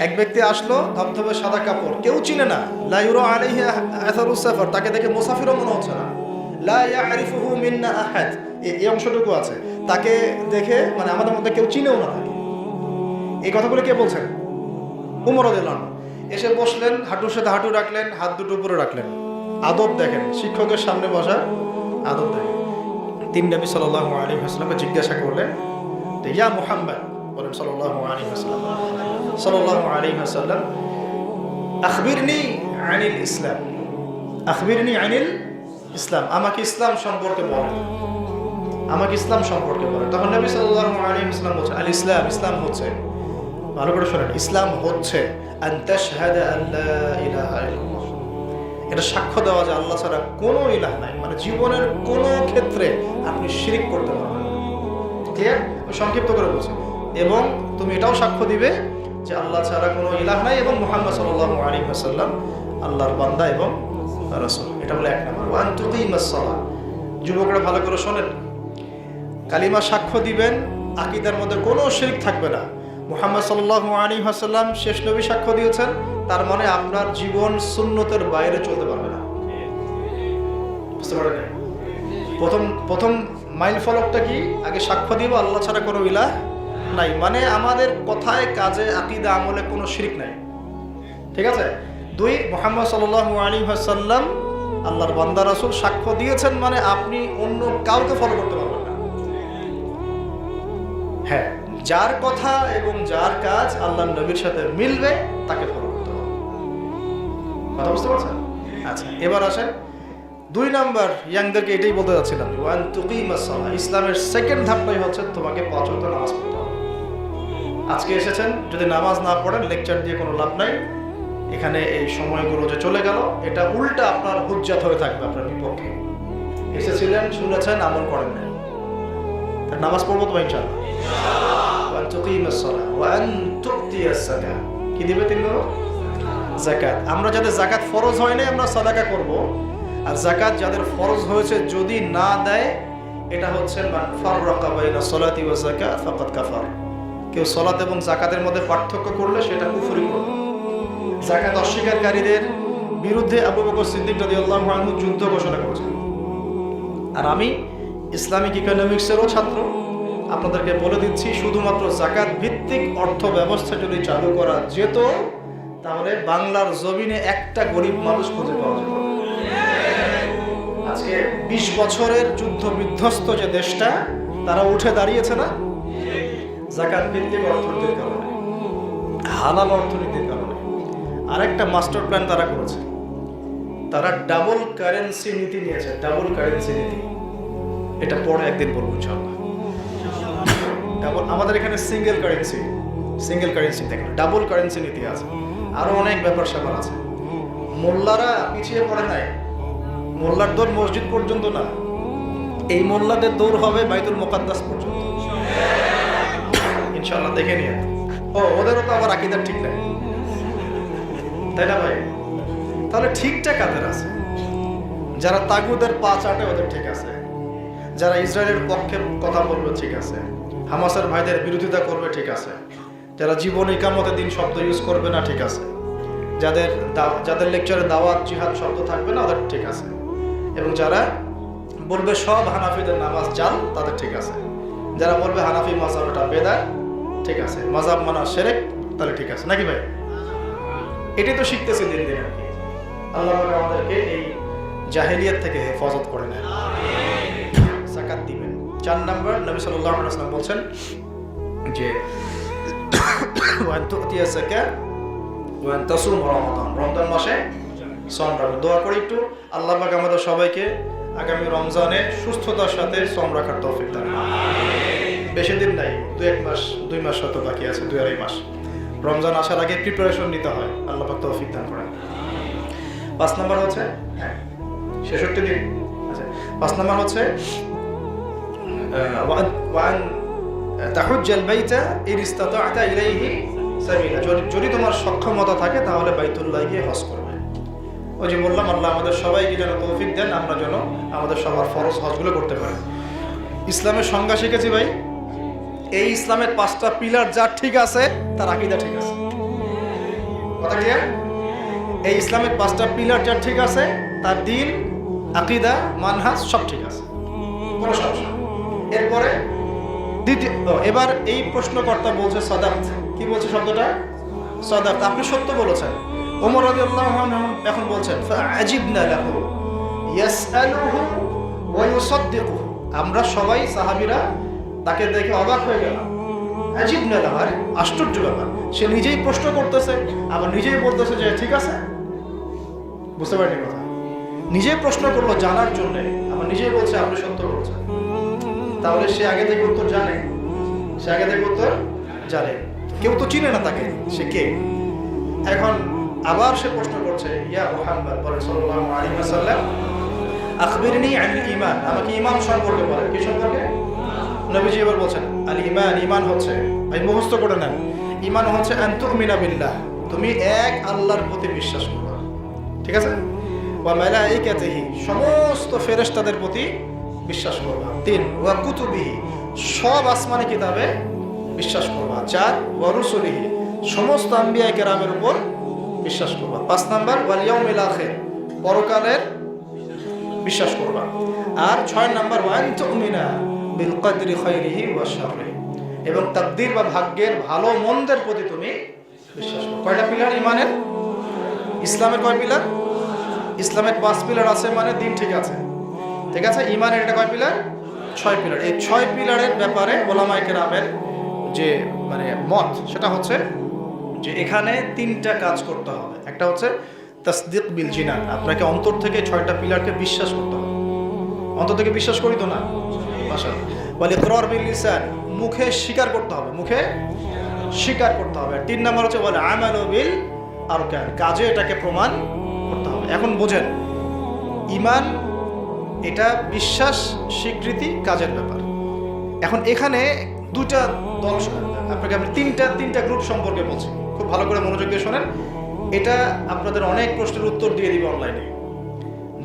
এক ব্যক্তি আসলো, ধবধবে সাদা কাপড়, কেউ চিনে না, লা ইউরা আলাইহি আসারুস সাফার, তাকে দেখে মুসাফিরও মনে হচ্ছে না, লা ইয়ারিফুহু মিন্না আহাদ, এই অংশটুকু আছে, তাকে দেখে মানে আমাদের মধ্যে কেউ চিনেও না তাকে। এই কথাগুলো কে বলছেন? উমর রাদিয়াল্লাহু আনহু। এসে বসলেন, হাঁটুর সাথে হাঁটু রাখলেন, হাত দুটো উপরে রাখলেন। আদব দেখেন, শিক্ষকের সামনে বসা আদব দেখেন। তিন নবী সাল্লাল্লাহু আলাইহি ওয়াসাল্লামকে জিজ্ঞাসা করলেন, ইয়া মুহাম্মদ, বলেন সাল্লাল্লাহু আলাইহি ওয়াসাল্লাম, সাল্লাল্লাহু আলাইহি ওয়াসাল্লাম, আখবিরনি আনিল ইসলাম, আখবিরনি আনিল ইসলাম, আমাকে ইসলাম সম্পর্কে বলেন, আমাকে ইসলাম সম্পর্কে বলেন। তখন নবী সাল্লাল্লাহু আলাইহি ওয়াসাল্লাম বলেন, আল ইসলাম, ইসলাম হচ্ছে, ভালো করে শোনেন, ইসলাম হচ্ছে আন তাশহাদা আল লা ইলাহা ইল্লাল্লাহ, এটা সাক্ষ্য দেওয়া যে আল্লাহ ছাড়া কোনো ইলাহ নাই, মানে জীবনের কোনো ক্ষেত্রে আপনি শিরিক করতে পারবেন না। ক্লিয়ার? সংক্ষিপ্ত করে বলছি। এবং তুমি এটাও সাক্ষ্য দিবে যে আল্লাহ ছাড়া কোনো ইলাহ নাই এবং মুহাম্মদ সাল্লাল্লাহু আলাইহি ওয়াসাল্লাম আল্লাহর বান্দা এবং রাসূল। এটা হলো এক নম্বর। ওয়ান তুকিমাস সালাহ, যুবকরা ভালো করে শোনেন, কালিমা সাক্ষ্য দিবেন, আকীদার মধ্যে কোনো শিরক থাকবে না। মুহাম্মদ সাল্লাল্লাহু আলাইহি ওয়াসাল্লাম শেষ নবী সাক্ষ্য দিয়েছেন, তার মানে আপনার জীবন সুন্নতের বাইরে চলতে পারবে না। বুঝতে পারলেন? প্রথম মাইল ফলকটা কি? আগে সাক্ষ্য দিব আল্লাহ ছাড়া কোনো ইলাহ নাই, মানে আমাদের কথায় কাজে আকীদা আমলে কোনো শিরক নাই। ঠিক আছে? দুই, মুহাম্মদ সাল্লাল্লাহু আলাইহি ওয়াসাল্লাম আল্লাহর বান্দা রাসূল সাক্ষ্য দিয়েছেন, মানে আপনি অন্য কাউকে ফলো করতে পারবেন না। হ্যাঁ, যার কথা এবং যার কাজ আল্লাহর নবীর সাথে মিলবে তাকে ফলো করতে হবে। কথা বুঝতে পারছেন? আচ্ছা, এবার আসেন দুই নাম্বার, ইয়াংদেরকে এটাই বলতে যাচ্ছিলাম, ওয়ান তুকিমাস সালাহ, ইসলামের সেকেন্ড ধাপটাই হচ্ছে তোমাকে 5 ওয়াক্ত নামাজ পড়তে হবে। আজকে এসেছেন, যদি নামাজ না পড়েন লেকচার দিয়ে কোনো লাভ নাই। এখানে এই সময়গুলো যে চলে গেল, এটা উল্টা আপনার হুজ্জাত হয়ে থাকবে আপনার বিপক্ষে। এসেছিলেন, শুনেছেন, আমল করেন না, তার নামাজ পড়বো তো ইনশাআল্লাহ। ওয়ান তুকিমাস সালাহ ওয়ান তুতিয়াস যাকাত, কি দিবে? 3 নম্বর যাকাত। আমরা যাদের যাকাত ফরজ হয় না আমরা সাদাকা করব, আর যাকাত যাদের ফরজ হয়েছে যদি না দেয়, এটা হচ্ছে মান ফাররাকা বাইনা সালাতি ওয়া যাকাত ফাকাদ কাফার। কেউ সালাত এবং যাকাতের মধ্যে পার্থক্য করলে সেটা কুফরি করবে। যাকাত অস্বীকারীদের বিরুদ্ধে আবু বকর সিদ্দিক রাদিয়াল্লাহু আনহু যুদ্ধ ঘোষণা করেছেন। আর আমি ইসলামিক ইকোনমিক্সেরও ছাত্র, আপনাদেরকে বলে দিচ্ছি, শুধুমাত্র যাকাত ভিত্তিক অর্থ ব্যবস্থা যদি চালু করা যেত, তাহলে বাংলার জমিনে একটা গরিব মানুষ খুঁজে পাওয়া যেত। আজকে 20 বছরের যুদ্ধ বিধ্বস্ত যে দেশটা, তারা উঠে দাঁড়িয়েছে না যাকাত ভিত্তিক অর্থনীতির কারণে, হালাল অর্থনীতির কারণে। আরেকটা মাস্টার প্ল্যান তারা করেছে, তারা ডাবল কারেন্সি নীতি নিয়েছে। ডাবল কারেন্সি নীতি, এটা পরে একদিন বলবো ইনশাআল্লাহ। ডাবল, আমাদের এখানে সিঙ্গেল কারেন্সি দেখেন, ডাবল কারেন্সি নীতি আছে, আরো অনেক ব্যাপার স্যাপার আছে। মোল্লারা পিছিয়ে পড়ে নাই, মোল্লার দৌড় মসজিদ পর্যন্ত না, এই মোল্লাদের দৌড় হবে বাইতুল মুকাদ্দাস পর্যন্ত ইনশাআল্লাহ, দেখে নিয়ে। ওদেরও তো আবার আকীদা ঠিক নাই, তাই না ভাই? তাহলে ঠিকটা কাদের আছে? যারা তাগুদের পা চাটে ওদের ঠিক আছে, যারা ইসরায়েলের পক্ষে কথা বলবে ঠিক আছে, হামাসের ভাইদের বিরোধিতা করবে ঠিক আছে, যারা জীবন ইকামতের দিন শব্দ ইউজ করবে না ঠিক আছে, যাদের লেকচারে দাওয়াত জিহাদ শব্দ থাকবে না ওদের ঠিক আছে, এবং যারা বলবে সব হানাফিদের নামাজ জাল তাদের ঠিক আছে, যারা বলবে হানাফি মাযহাব এটা বেদাত ঠিক আছে, মাযহাব মানা শিরক, তাহলে ঠিক আছে নাকি ভাই? এটাই তো শিখতেছি দিন দিন আর কি। আল্লাহ পাক আমাদেরকে এই জাহেলিয়াত থেকে হেফাজত করে নেন। যাকাত দিবেন। 4 নম্বর, নবী সাল্লাল্লাহু আলাইহি ওয়াসাল্লাম বলছেন যে ওয়ান তুতিয়া যাকাত ওয়ান তাসুম রমাদান, রমজান মাসে সওম রাখো। দোয়া করি একটু, আল্লাহ পাক আমাদের সবাইকে আগামী রমজানে সুস্থতার সাথে সওম রাখার তৌফিক দান। বেশি দিন নাই, 2 মাস হয়তো বাকি আছে, 2-2.5 মাস। রমজান আসার আগে প্রিপারেশন নিতে হয়, আল্লাহ পাক তৌফিক দান করেন। 5 নম্বর হচ্ছে 66 দিন। আচ্ছা, 5 নম্বর হচ্ছে ওয়ান তাহুজ্জাল বাইতা ইন ইসতাতা'তা ইলাইহি সাবিলা, যদি তোমার সক্ষমতা থাকে তাহলে বাইতুল্লাহ গিয়ে হজ করবে। ওই যে বললাম, আল্লাহ আমাদের সবাইকে যেন তৌফিক দেন, আমরা যেন আমাদের সবার ফরজ হজগুলো করতে পারি। ইসলামের সংজ্ঞা শিখেছি ভাই, এই ইসলামের 5টা পিলার যার ঠিক আছে তার আকীদা ঠিক আছে। কথা ক্লিয়ার? এই ইসলামিক 5টা পিলার যার ঠিক আছে, তার দ্বীন, আকীদা, মানহাজ সব ঠিক আছে, কোনো সমস্যা। এরপরে এবার এই প্রশ্নকর্তা বলছে সাদাত। কি বলছে শব্দটা? সাদাত, আপনি সত্য বলেছেন। ওমর রাদিয়াল্লাহু আনহু এখন বলছেন ফাআজিবনা লাহু ইয়াসআলুহু ওয়া ইউসাদ্দিকুহু। আমরা সবাই সাহাবীরা তাকে দেখে অবাক হয়ে গেলাম। আজিবনা লাহু, আশ্চর্য ব্যাপার, সে নিজেই প্রশ্ন করতেছে আবার নিজেই বলতেছে যে ঠিক আছে। বুঝতে পারেনি কথা? নিজেই প্রশ্ন করলো জানার জন্য, আবার নিজেই বলছে আপনি সত্য বলছেন। তাহলে সে আগে থেকে উত্তর জানে, সে আগে থেকে উত্তর জানে। কেউ তো চিনে না তাকে, সে কে। এখন আবার সে প্রশ্ন করছে, ইয়া মুহাম্মদ সাল্লাল্লাহু আলাইহি ওয়াসাল্লাম আখবিরনি আনিল ঈমান, আমাকে ঈমান সম্পর্কে বলেন। কি সম্পর্কে? নবীজি এবার বলছেন আল ঈমান, ঈমান হচ্ছে, ভাই মুখস্থ করে নেন, ঈমান হচ্ছে আন তুমিনা বিল্লাহ, তুমি এক আল্লাহর প্রতি বিশ্বাস করবে, ঠিক আছে? ওয়া মালাইকাতিহি, সমস্ত ফেরেশতাদের প্রতি বিশ্বাস করবা। 3 ওয়া কুতুবিহি, সব আসমানি কিতাবে বিশ্বাস করবা। 4 ওয়া রুসুলিহি, সমস্ত আম্বিয়া কেরামের উপর বিশ্বাস করবা। 5 নাম্বার ওয়াল ইয়াউমিল আখির, পরকালের বিশ্বাস করবা। আর 6 নাম্বার ওয়া আন তুমিনা বিল কদরি খায়রিহি ওয়া শাররিহি, এবং তাকদীর বা ভাগ্যের ভালো মন্দের প্রতি তুমি বিশ্বাস করো। কয়টা পিলার ঈমানের? ইসলামের কয় পিলার? ইসলামের 5 পিলার আছে, মানে দিন ঠিক আছে, ঠিক আছে। ঈমানের এটা কয় পিলার? 6 পিলার। এই 6 পিলারের ব্যাপারে ওলামায়ে কেরামের যে মানে মত, সেটা হচ্ছে যে এখানে 3টা কাজ করতে হবে। একটা হচ্ছে তাসদিক বিল জিনান, আপনাকে অন্তর থেকে 6টা পিলারকে বিশ্বাস করতে হবে। অন্তর থেকে বিশ্বাস করি তো না, ভাষা। ওয়াল ইকরার বিল লিসান, মুখে স্বীকার করতে হবে, মুখে স্বীকার করতে হবে। 3 নাম্বার হচ্ছে ওয়াল আমালু বিল আরকান, কাজে এটাকে প্রমাণ করতে হবে। এখন বোঝেন, ঈমান এটা বিশ্বাস, স্বীকৃতি, কাজের ব্যাপার। এখন এখানে 2টা দল, আপনাকে আমি 3টা গ্রুপ সম্পর্কে বলছি, খুব ভালো করে মনোযোগ দিয়ে শোনেন। এটা আপনাদের অনেক প্রশ্নের উত্তর দিয়ে দিবে অনলাইনে,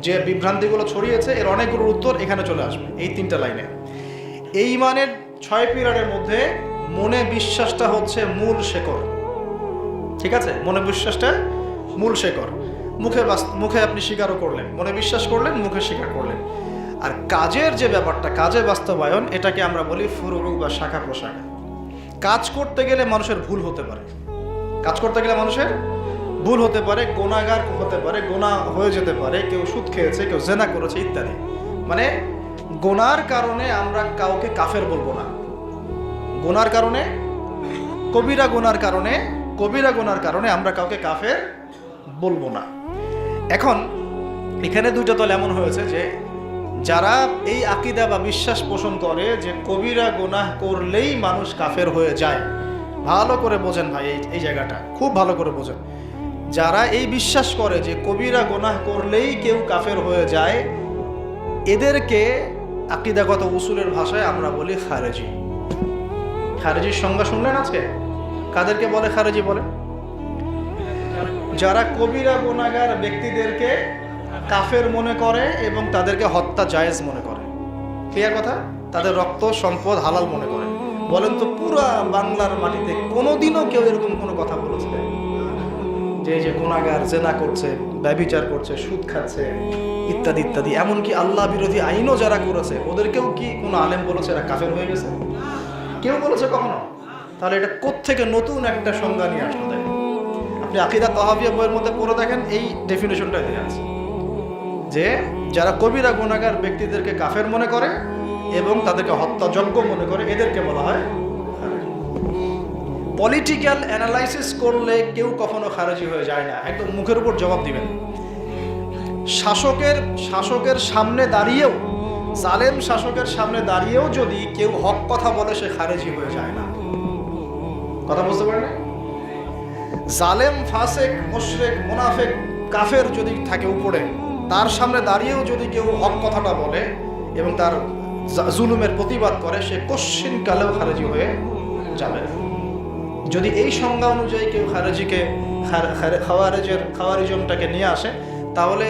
যে বিভ্রান্তিগুলো ছড়িয়েছে এর অনেকগুলোর উত্তর এখানে চলে আসবে এই 3টা লাইনে। এই ঈমানের 6 পিলারের মধ্যে মনে বিশ্বাসটা হচ্ছে মূল শেকড়, ঠিক আছে? মনে বিশ্বাসটা মূল শেকড়। মুখে আপনি স্বীকারও করলেন, মনে বিশ্বাস করলেন, মুখে স্বীকার করলেন। আর কাজের যে ব্যাপারটা, কাজে বাস্তবায়ন, এটাকে আমরা বলি ফুরু বা শাখা প্রশাখা। কাজ করতে গেলে মানুষের ভুল হতে পারে, কাজ করতে গেলে মানুষের ভুল হতে পারে, গুনাহগার হতে পারে, গুনাহ হয়ে যেতে পারে, কেউ সুদ খেয়েছে, কেউ জেনা করেছে ইত্যাদি। মানে গুনার কারণে আমরা কাউকে কাফের বলবো না। গুনার কারণে, কবিরা গুনার কারণে আমরা কাউকে কাফের বলবো না। এখন এখানে 2টা দল এমন হয়েছে যে যারা এই আকীদা বা বিশ্বাস পোষণ করে যে কবিরা গুনাহ করলেই মানুষ কাফের হয়ে যায়। ভালো করে বোঝেন ভাই, এই জায়গাটা খুব ভালো করে বোঝেন। যারা এই বিশ্বাস করে যে কবিরা গুনাহ করলেই কেউ কাফের হয়ে যায়, এদেরকে আকীদাগত উসুলের ভাষায় আমরা বলি খারেজি। খারেজির সংজ্ঞা শুনলেন আজকে? কাদেরকে বলে খারেজি বলে? যারা কবিরা গুনাহগার ব্যক্তিদেরকে কাফের মনে করে এবং তাদেরকে হত্যা জায়েজ মনে করে। ক্লিয়ার কথা? তাদের রক্ত সম্পদ হালাল মনে করে। বলেন তো পুরা বাংলার মাটিতে কোনোদিনও কেউ এরকম কোনো কথা বলেছে যে এই যে গুনাহগার জেনা করছে, ব্যভিচার করছে, সুদ খাচ্ছে ইত্যাদি ইত্যাদি, এমনকি আল্লাহ বিরোধী আইনও যারা করেছে ওদেরকেও কি কোনো আলেম বলেছে এরা কাফের হয়ে গেছে? কেউ বলেছে কখনো? তাহলে এটা কোত্থেকে নতুন একটা সংজ্ঞা নিয়ে আসলো? দেখেন, আপনি আকীদা তাহাবিয়া বইয়ের মধ্যে পড়ে দেখেন, এই ডেফিনেশনটা দিয়ে আছে যে যারা কবিরা গুনাহগার ব্যক্তিদেরকে কাফের মনে করে এবং তাদেরকে হত্যাযোগ্য মনে করে, এদেরকে বলা হয়। পলিটিক্যাল অ্যানালাইসিস করলে কেউ কখনো খারেজি হয়ে যায় না, একদম মুখের উপর জবাব দিবেন। শাসকের সামনে দাঁড়িয়েও, জালেম শাসকের সামনে দাঁড়িয়েও যদি কেউ হক কথা বলে, সে খারেজি হয়ে যায় না। কথা বুঝতে পারেন? জালেম, ফাসেক, মুশরিক, মুনাফিক, কাফের যদি থাকে উপরে, তার সামনে দাঁড়িয়েও যদি কেউ হক কথাটা বলে এবং তার জুলুমের প্রতিবাদ করে, সে কশ্চিন কালেও খারেজি হয়ে যাবে। যদি এই সংজ্ঞা অনুযায়ী কেউ খারেজিকে, খাওয়ারিজমটাকে নিয়ে আসে, তাহলে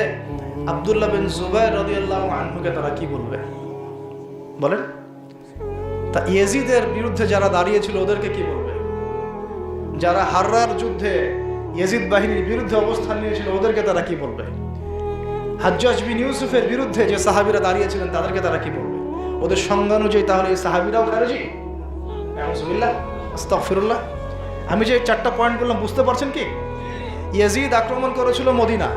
আব্দুল্লাহ বিন জুবাইর রাদিয়াল্লাহু আনহুকে তারা কি বলবে বলেন? তা ইয়েজিদের বিরুদ্ধে যারা দাঁড়িয়েছিল ওদেরকে কি বলবে? যারা হাররার যুদ্ধে ইয়াজিদ বাহিনীর বিরুদ্ধে অবস্থান নিয়েছিল, ওদেরকে তারা কি বলবে? হাজ্জাজ বিন ইউসুফের বিরুদ্ধে যে সাহাবীরা দাঁড়িয়েছিলেন তাদেরকে তারা কি বলবে? ওদের সংজ্ঞানুযায়ী তাহলে এই সাহাবীরাও খারেজি? আউযুবিল্লাহ, আস্তাগফিরুল্লাহ। আমি যে 4টা পয়েন্ট বললাম বুঝতে পারছেন কি? ইয়াজিদ আক্রমণ করেছিল মদিনা,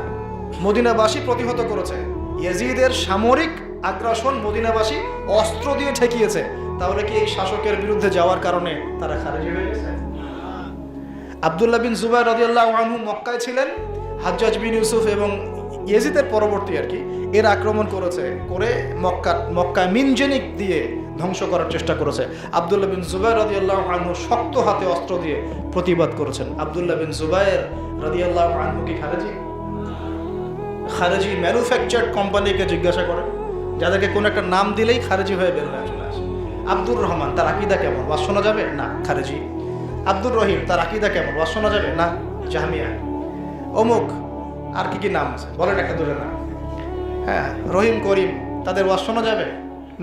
মদিনাবাসী প্রতিহত করেছে। ইয়াজিদের সামরিক আগ্রাসন মদিনাবাসী অস্ত্র দিয়ে ঠেকিয়েছে। তাহলে কি এই শাসকের বিরুদ্ধে যাওয়ার কারণে তারা খারেজি হয়ে গেছে? আব্দুল্লাহ বিন জুবাইর রাদিয়াল্লাহু আনহু মক্কায় ছিলেন, হাজ্জাজ বিন ইউসুফ এবং ইয়াজিদের পরবর্তী আর কি এর আক্রমণ করেছে, করে মক্কায় মিনজেনিক দিয়ে ধ্বংস করার চেষ্টা করেছে। আব্দুল্লাহ বিন জুবাইর রাদিয়াল্লাহু আনহু শক্ত হাতে অস্ত্র দিয়ে প্রতিবাদ করেছেন। আব্দুল্লাহ বিন জুবাইর রাদিয়াল্লাহু আনহু কি খারেজি? খারেজি ম্যানুফ্যাকচার্ড কোম্পানিকে জিজ্ঞাসা করে, যাদেরকে কোনো একটা নাম দিলেই খারেজি হয়ে বের হয়ে চলে আসে। আব্দুর রহমান, তার আকীদা কেমন? ওয়াজ শোনা যাবে না, খারেজি। আব্দুর রহিম, তার আকীদা কেমন? ওয়াজ শোনা যাবে না, জাহমিয়া। অমুক আর কি নাম আছে বলেন, একটা দুটো নাম। হ্যাঁ, রহিম করিম, তাদের ওয়াজ শোনা যাবে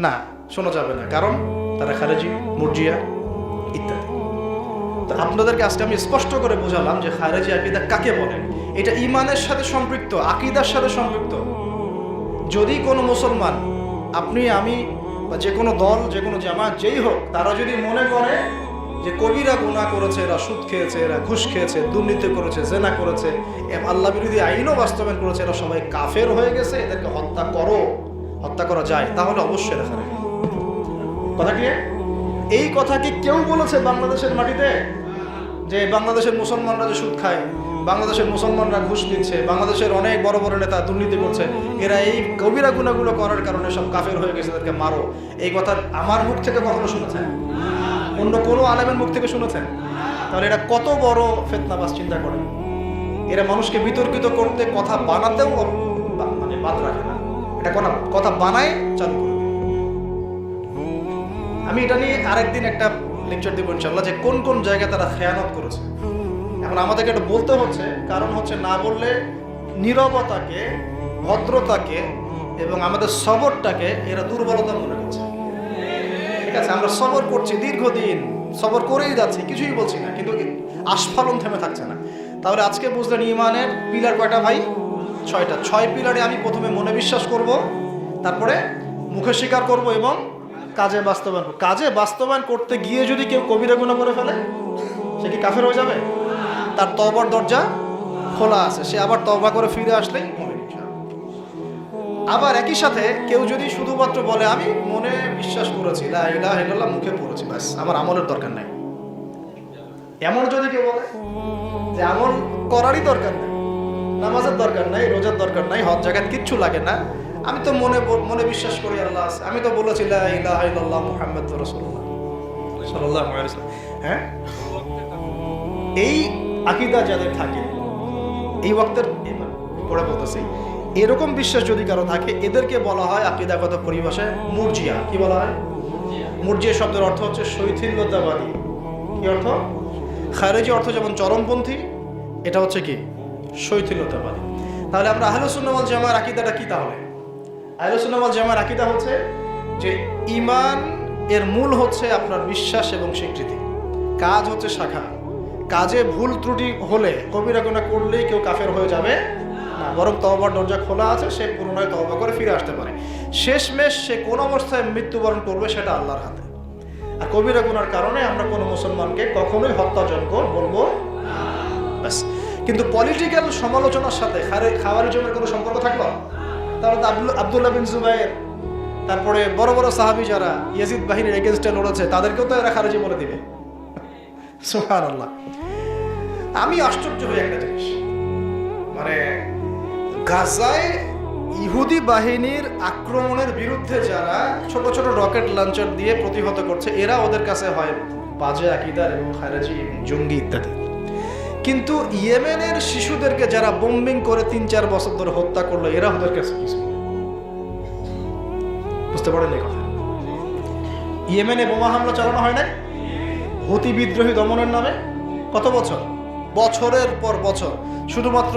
না, শোনা যাবে না, কারণ তারা খারেজি, মুরজিয়া ইত্যাদি। তো আপনাদেরকে আজকে আমি স্পষ্ট করে বোঝালাম যে খারেজি আকীদা কাকে বলে। এটা ঈমানের সাথে সম্পৃক্ত, আকীদার সাথে সম্পৃক্ত। যদি কোনো মুসলমান, আপনি আমি বা যে কোনো দল, যে কোনো জামাত, যেই হোক, তারা যদি মনে করে যে কবিরা গুনাহ করেছে, এরা সুদ খেয়েছে, এরা ঘুষ খেয়েছে, দুর্নীতি করেছে, জেনা করেছে, আল্লাহ বিরোধী আইনও বাস্তবায়ন করেছে, এরা সবাই কাফের হয়ে গেছে, এদেরকে হত্যা করা যায়, তাহলে অবশ্যই দেখা যাবে। কথা কি? এই কথা কি কেউ বলেছে বাংলাদেশের মাটিতে যে বাংলাদেশের মুসলমানরা যে সুদ খায়, বাংলাদেশের মুসলমানরা ঘুষ দিচ্ছে, বাংলাদেশের অনেক বড় বড় নেতা দুর্নীতি করছে, এরা এই কবিরা গুনাহগুলো করার কারণে সব কাফের হয়ে গেছে, এদেরকে মারো? এই কথা আমার মুখ থেকে কখনো শুনেছেন? অন্য কোনো আলেমের মুখ থেকে শুনেছেন? তাহলে এটা কত বড় ফিতনাবাজ, চিন্তা করেন। এরা মানুষকে বিতর্কিত করতে কথা বানাতেও মানে বাদ রাখে না, এটা কথা বানায় চালু করবে। আমি এটা নিয়ে আরেকদিন একটা লেকচার দেবো ইনশাআল্লাহ, যে কোন কোন জায়গায় তারা খেয়ানত করেছে। এখন আমাদেরকে এটা বলতে হচ্ছে, কারণ হচ্ছে না বললে নীরবতাকে, ভদ্রতাকে এবং আমাদের সবরটাকে এরা দুর্বলতা মনে করছে। ঠিক আছে, আমরা সবর করছি, দীর্ঘদিন সবর করেই যাচ্ছি, কিছুই বলছি না, কিন্তু আস্ফালন থেমে থাকছে না। তাহলে আজকে বুঝলেন ঈমানের পিলার কয়টা ভাই? 6টা। 6 পিলারে আমি প্রথমে মনে বিশ্বাস করব, তারপরে মুখে স্বীকার করব এবং কাজে বাস্তবায়ন করব। কাজে বাস্তবায়ন করতে গিয়ে যদি কেউ কবিরা গুনাহ করে ফেলে, সে কি কাফের হয়ে যাবে? তার তওবার দরজা খোলা আছে, সে আবার তওবা করে ফিরে আসলেই মুমিন। আবার একই সাথে কেউ যদি শুধুমাত্র বলে আমি মনে বিশ্বাস করেছি, লা ইলাহা ইল্লাল্লাহ মুখে পড়েছি, ব্যাস, আমার আমলের দরকার নাই, এমন যদি কেউ বলে যে আমল করারই দরকার নাই, নামাজের দরকার নাই, রোজার দরকার নাই, হজ জাকাত কিচ্ছু লাগে না, আমি তো মনে বিশ্বাস করি আল্লাহ আছে, আমি তো বলেছি লা ইলাহা ইল্লাল্লাহ মুহাম্মাদুর রাসূলুল্লাহ সাল্লাল্লাহু আলাইহি ওয়াসাল্লাম, হ্যাঁ, এই আকীদা যাদের থাকে, এই ওয়াক্তের পড়ে বলতেছি, এরকম বিশ্বাস যদি কারো থাকে, এদেরকে বলা হয় আকীদাগত পরিভাষায় মুরজিয়া। কি বলা হয়? মুরজিয়া শব্দের অর্থ হচ্ছে শৈথিল্যতাবাদী। কি অর্থ? খারেজি অর্থ যেমন চরমপন্থী, এটা হচ্ছে কি শৈথিল্যতাবাদী। তাহলে আমরা আহলে সুন্নাহ ওয়াল জামার আকীদাটা কি? তাহলে আহলে সুন্নাহ ওয়াল জামার আকীদা হচ্ছে যে ঈমান এর মূল হচ্ছে আপনার বিশ্বাস এবং স্বীকৃতি, কাজ হচ্ছে শাখা। কাজে ভুল ত্রুটি হলে, কবিরা গুনাহ করলেই কেউ কাফের হয়ে যাবে না, বরং তওবার দরজা খোলা আছে, সে পুনরায় তওবা করে ফিরে আসতে পারে। শেষমেশ সে কোন অবস্থায় মৃত্যুবরণ করবে সেটা আল্লাহর হাতে। আর কবিরা গুনার কারণে আমরা কোনো মুসলমানকে কখনোই হত্যাযোগ্য বলবো ব্যাস। কিন্তু পলিটিক্যাল সমালোচনার সাথে খাওয়ারিজমের কোনো সম্পর্ক থাকলো? তাহলে তো আব্দুল্লাহ বিন জুবাইর, তারপরে বড় বড় সাহাবী যারা ইয়াজিদ বাহিনীর এগেইনস্টে লড়েছে, তাদেরকেও তো এরা খারেজি বলে দিবে। সুবহানাল্লাহ। আমি আশ্চর্য হই একটা জিনিস, মানে গাজায় ইহুদি বাহিনীর আক্রমণের বিরুদ্ধে যারা ছোট ছোট রকেট লঞ্চার দিয়ে প্রতিহত করছে, এরা ওদের কাছে হয় বাজে আকীদার এবং খারেজি জঙ্গি ইত্যাদি। কিন্তু ইয়েমেনের শিশুদেরকে যারা বোম্বিং করে 3-4 বছর ধরে হত্যা করলো, এরা ওদের কাছে কিছু বুঝতে পারেন এই কথা। ইয়েমেনে বোমা হামলা চালানো হয় না হুতি বিদ্রোহী দমনের নামে? কত বছর? বছরের পর বছর। শুধুমাত্র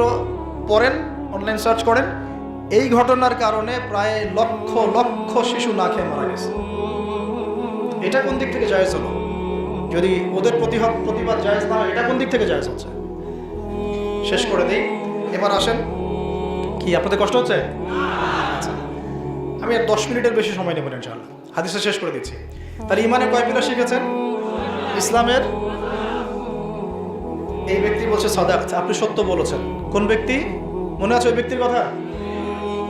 পড়েন, অনলাইন সার্চ করেন, এই ঘটনার কারণে প্রায় লক্ষ লক্ষ শিশু না খেয়ে মারা গেছে। এটা কোন দিক থেকে জায়েজ হলো? যদি ওদের প্রতিবাদ জায়েজ না হয়, এটা কোন দিক থেকে জায়েজ হচ্ছে? শেষ করে দিই। এবার আসেন, কি আপনাদের কষ্ট হচ্ছে? আচ্ছা, আমি আর 10 মিনিটের বেশি সময় নেব না ইনশাআল্লাহ, হাদিসটা শেষ করে দিচ্ছি। তার ইমানে কয় পিলার শিখেছেন? ইসলামের এই ব্যক্তি বলছে সাদাকত, আপনি সত্য বলেছেন। কোন ব্যক্তি মনে আছে ওই ব্যক্তির কথা?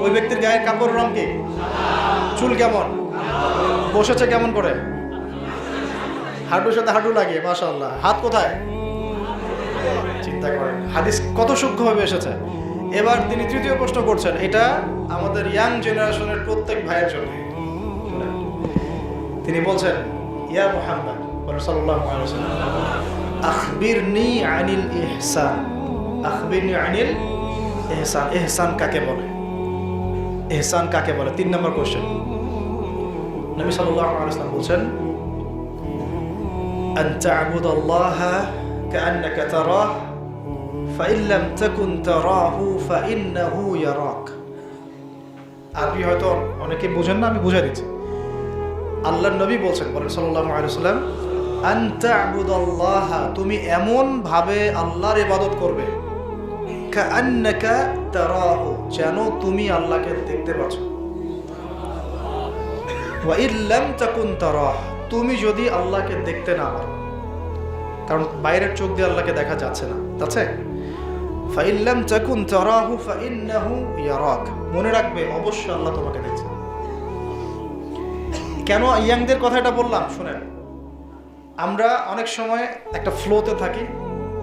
ওই ব্যক্তির গায়ের কাপড় রং কি? চুল কেমন? বসেছে কেমন করে? হাঁটুর সাথে হাঁটু লাগিয়ে, মাশাআল্লাহ। হাত কোথায়? চিন্তা করেন হাদিস কত সূক্ষ্মভাবে এসেছে। এবার তিনি তৃতীয় প্রশ্ন করছেন, এটা আমাদের ইয়াং জেনারেশনের প্রত্যেক ভাইয়ের জন্য। তিনি বলছেন, ইয়া মুহাম্মদ সাল্লাল্লাহু আলাইহি ওয়াসাল্লাম, আখবিরনি আনিল ইহসান, আখবিরনি আনিল ইহসান। ইহসান কাকে বলে? ইহসান কাকে বলে? 3 নম্বর কোশ্চেন। নবী সাল্লাল্লাহু আলাইহি ওয়াসাল্লাম বলছেন, আন তা'বুদাল্লাহা কাআন্নাকা তারাহ ফাইন লাম তাকুন তারাহু ফাইন্নাহু ইয়ারাক। আপনি হয়তো অনেকে বোঝেন না, আমি বুঝাই দিচ্ছি। আল্লাহর নবী বলছেন, বলেন সাল্লাল্লাহু আলাইহি ওয়াসাল্লাম, আন তা'বুদাল্লাহা, তুমি এমন ভাবে আল্লাহর ইবাদত করবে, কাআন্নাকা তারাহু, যেন তুমি আল্লাহকে দেখতে পাচ্ছ। ওয়া ইন লাম তাকুন তারাহ, তুমি যদি আল্লাহকে দেখতে না পারো, কারণ বাইরের চোখ দিয়ে আল্লাহকে দেখা যাচ্ছে না, যাচ্ছে। ফাইন লাম তাকুন তারাহু ফাইন্নাহু ইয়ারাক, মনে রাখবে অবশ্যই আল্লাহ তোমাকে দেখছে। কেন ইয়াংদের কথাটা বললাম শুনেন। আমরা অনেক সময় একটা ফ্লোতে থাকি,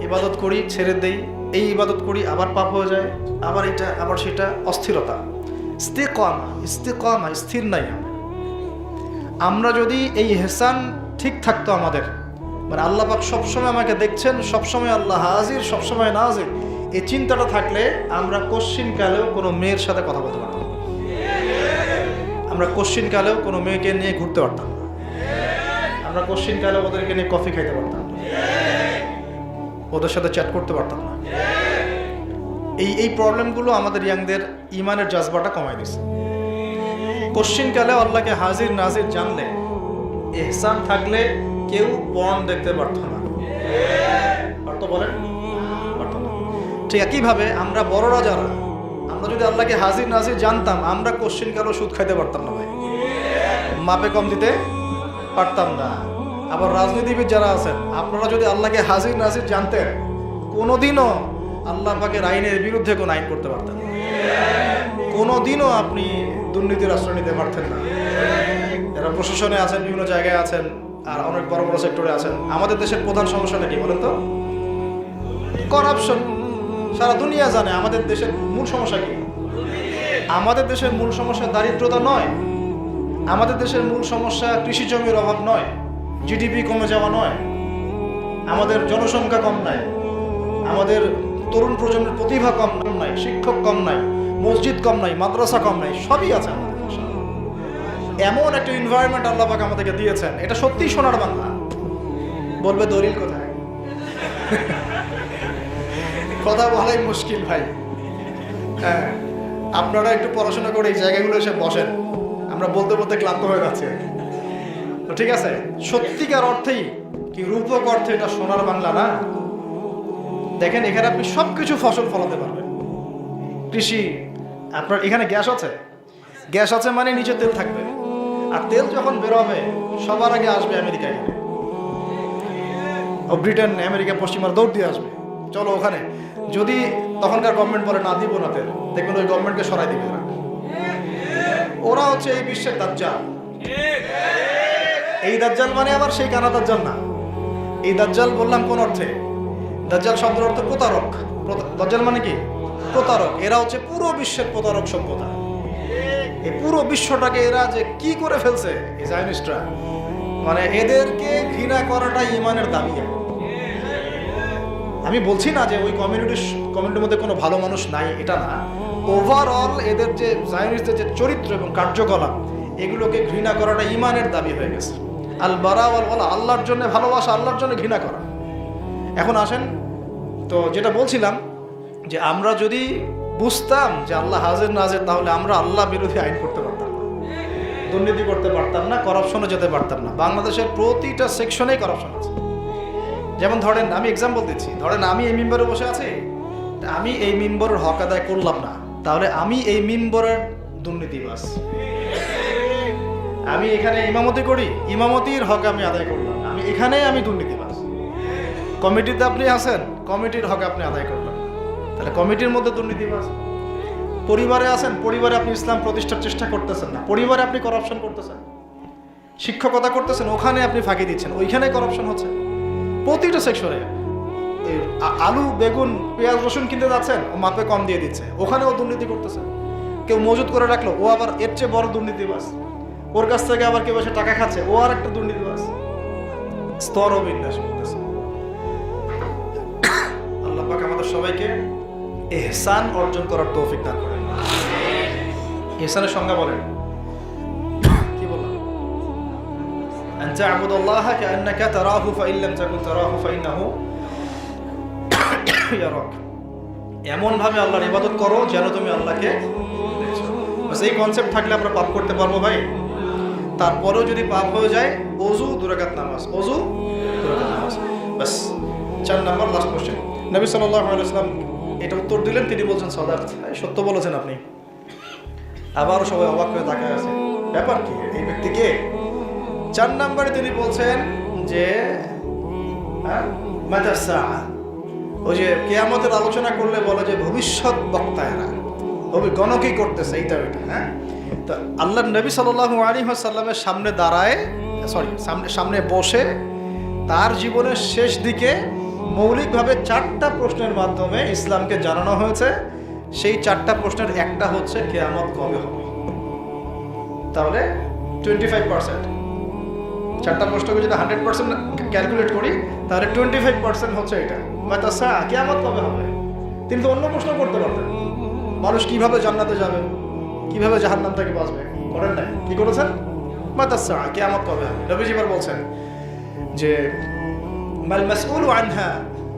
ইবাদত করি, ছেড়ে দেই, এই ইবাদত করি, আবার পাপ হয়ে যায়, আবার এটা, আবার সেটা, অস্থিরতা। ইস্তিকামা, স্থির নাই। আমরা যদি এই ইহসান ঠিক থাকতো আমাদের, মানে আল্লাহ পাক সবসময় আমাকে দেখছেন, সবসময় আল্লাহ হাজির, সবসময় নাজির, এই চিন্তাটা থাকলে আমরা কোশ্চিনকালেও কোনো মেয়ের সাথে কথা বলতে পারতাম, আমরা কোশ্চিনকালেও কোনো মেয়েকে নিয়ে ঘুরতে পারতাম, আমরা কোশ্চিনকালেও ওদেরকে নিয়ে কফি খাইতে পারতাম, ওদের সাথে চ্যাট করতে পারতাম না। এই প্রবলেমগুলো আমাদের ইয়াংদের ইমানের জাজবাটা কমাই দিছে। কোশ্চিনকালেও আল্লাহকে হাজির নাজির জানলে, ইহসান থাকলে কেউ পর্ন দেখতে পারত না, পারত? বলেন পারত না। ঠিক একইভাবে আমরা বড়রা যারা, আমরা যদি আল্লাহকে হাজির নাজির জানতাম, আমরা কোশ্চিনকালেও সুদ খাইতে পারতাম না ভাই, মাপে কম দিতে পারতাম না। আবার রাজনীতিবিদ যারা আছেন, আপনারা যদি আল্লাহকে হাজির নাজির জানতেন, কোনোদিনও আল্লাহ পাকের আইনের বিরুদ্ধে কোনো আইন করতে পারতেন না, কোনোদিনও আপনি দুর্নীতির আশ্রয় নিতে পারতেন না। যারা প্রশাসনে আছেন, বিভিন্ন জায়গায় আছেন, আর অনেক বড় বড় সেক্টরে আছেন, আমাদের দেশের প্রধান সমস্যাটা কি বলেন তো? করাপশন। সারা দুনিয়া জানে আমাদের দেশের মূল সমস্যা কি। আমাদের দেশের মূল সমস্যা দারিদ্রতা নয়, আমাদের দেশের মূল সমস্যা কৃষি জমির অভাব নয়, জিডিপি কমে যাওয়া নয়, আমাদের জনসংখ্যা কম নাই, আমাদের তরুণ প্রজন্মের প্রতিভা কম নাই, শিক্ষক কম নাই, মসজিদ কম নাই, মাদ্রাসা কম নাই, সবই আছে আমাদের দেশে। এমন একটা এনভায়রনমেন্ট আল্লাহ পাক আমাদেরকে দিয়েছেন, এটা সত্যিই সোনার বাংলা। বলবে দলিল কোথায়? কথা বলাই মুশকিল ভাই। হ্যাঁ, আপনারা একটু পড়াশোনা করে এই জায়গাগুলো এসে বসেন, আমরা বলতে বলতে ক্লান্ত হয়ে যাচ্ছে। তো ঠিক আছে, সত্যিকার অর্থেই কি রূপক অর্থে এটা সোনার বাংলা না? দেখেন, এখানে আপনি সবকিছু ফসল ফলাতে পারবেন। কৃষি, আপনার এখানে গ্যাস আছে, গ্যাস আছে মানে নিচে তেল থাকবে, আর তেল যখন বেরোবে সবার আগে আসবে আমেরিকায়, ও ব্রিটেন, আমেরিকা, পশ্চিমারা দৌড় দিয়ে আসবে, চলো ওখানে। যদি তখনকার গভর্নমেন্ট বলে না দিব না তেল, দেখবেন ওই গভর্নমেন্টকে সরাই দিবে ওরা হচ্ছে এই বিশ্বের দাজ্জাল। এই দাজ্জাল মানে আবার সেই কানা দাজ্জাল না। এই দাজ্জাল বললাম কোন অর্থে? দাজ্জাল শব্দের অর্থ প্রতারক। দাজ্জাল মানে কি? প্রতারক। এরা হচ্ছে পুরো বিশ্বের প্রতারক সভ্যতা। এই পুরো বিশ্বটাকে এরা যে কি করে ফেলছে এই জায়নিস্টরা, মানে এদেরকে ঘৃণা করাটা ইমানের দাবি। আমি বলছি না যে ওই কমিউনিটির মধ্যে কোনো ভালো মানুষ নাই, এটা না। ওভারঅল এদের যে জায়নিস্টদের যে চরিত্র এবং কার্যকলাপ, এগুলোকে ঘৃণা করাটা ইমানের দাবি হয়ে গেছে। আল বারা ওয়াল ওয়ালা, আল্লাহর জন্য ভালোবাসা, আল্লাহর জন্য ঘৃণা করা। এখন আসেন তো, যেটা বলছিলাম যে আমরা যদি বুঝতাম যে আল্লাহ হাজির নাজির, তাহলে আমরা আল্লাহ বিরোধী আইন করতে পারতাম না, দুর্নীতি করতে পারতাম না, করাপশনে যেতে পারতাম না। বাংলাদেশের প্রতিটা সেকশনেই করাপশন আছে। যেমন ধরেন, আমি এক্সাম্পল দিচ্ছি, ধরেন আমি এই মেম্বারে বসে আছি, আমি এই মিম্বরের হক আদায় করলাম না, তাহলে আমি এই মিম্বরের দুর্নীতিবাজ। আমি এখানে ইমামতি করি, ইমামতির হক আমি আদায় করলাম, আমি এখানে আমি দুর্নীতিবাজ। কমিটিতে আপনি আছেন, কমিটির হক আপনি আদায় করলেন, তাহলে কমিটির মধ্যে দুর্নীতিবাজ। পরিবারে আছেন, পরিবারে আপনি ইসলাম প্রতিষ্ঠার চেষ্টা করতেছেন না, পরিবারে আপনি করাপশন করতেছেন। শিক্ষকতা করতেছেন, ওখানে আপনি ফাঁকি দিচ্ছেন, ওইখানে করাপশন হচ্ছে। প্রতিটা সেকশনে আলু বেগুন পেঁয়াজ রসুন কিনতে যাচ্ছেন, ও মাপে কম দিয়ে দিচ্ছে, ওখানেও দুর্নীতি করতেছে। কেউ মজুত করে রাখলো, ও আবার এর চেয়ে বড় দুর্নীতিবাজ। ওর কাছ থেকে আবার কেউ এসে টাকা খাচ্ছে, ও আর একটা দুর্নীতিবাজ। স্তর ও বিন্যাস করতেছে। আল্লাহ পাক আমাদের সবাইকে ইহসান অর্জন করার তৌফিক দান করেন। ইহসানের সংজ্ঞা বলেন, কি বললাম? আন তা'বুদাল্লাহা কাআন্নাকা তারাহু ফাইন লাম তাকুন তারাহু ফাইন্নাহু ইয়ারাক। এমন ভাবে আল্লাহর ইবাদত করো যেন তুমি আল্লাহকে দেখছো। বাস এই কনসেপ্ট থাকলে আমরা পাপ করতে পারবো ভাই। তারপরেও যদি পাপ হয়ে যায়, ওযু 2 রাকাত নামাজ, ওযু 2 রাকাত নামাজ। বাস 4 নাম্বার লাস্ট কোশ্চেন। নবী সাল্লাল্লাহু আলাইহি ওয়াসাল্লাম এটা উত্তর দিলেন, তিনি বলছেন সাদাত, সত্য বলেছেন আপনি। আবারও সবাই অবাক হয়ে তাকায় আছে, ব্যাপার কি, এই ব্যক্তি কে? 4 নম্বরে তিনি বলছেন যে মাতা সাআ, ওই যে কিয়ামতের আলোচনা করলে বলে যে ভবিষ্যৎ বক্তা এরা, গণকই করতেছে এইটা ওইটা। হ্যাঁ, তো আল্লাহর নবী সাল্লাল্লাহু আলাইহি ওয়াসাল্লামের সামনে দাঁড়ায়, সামনে বসে তার জীবনের শেষ দিকে মৌলিকভাবে 4টা প্রশ্নের মাধ্যমে ইসলামকে জানানো হয়েছে। সেই 4টা প্রশ্নের একটা হচ্ছে কিয়ামত কবে হবে। তাহলে 25%, 4টা প্রশ্নকে যদি 100% ক্যালকুলেট করি, তাহলে 25% হচ্ছে এটা, মাতা সাআ, কিয়ামত কবে হবে। তিনি তো অন্য প্রশ্ন করতে পারতেন, মানুষ কিভাবে জান্নাতে যাবে, কিভাবে জাহান্নাম থেকে বাঁচবে, করেন নাই। কি করেছেন? মাতা সাআ, কিয়ামত কবে হবে। নবীজি এবার বলছেন যে মাল মাসউলু আনহা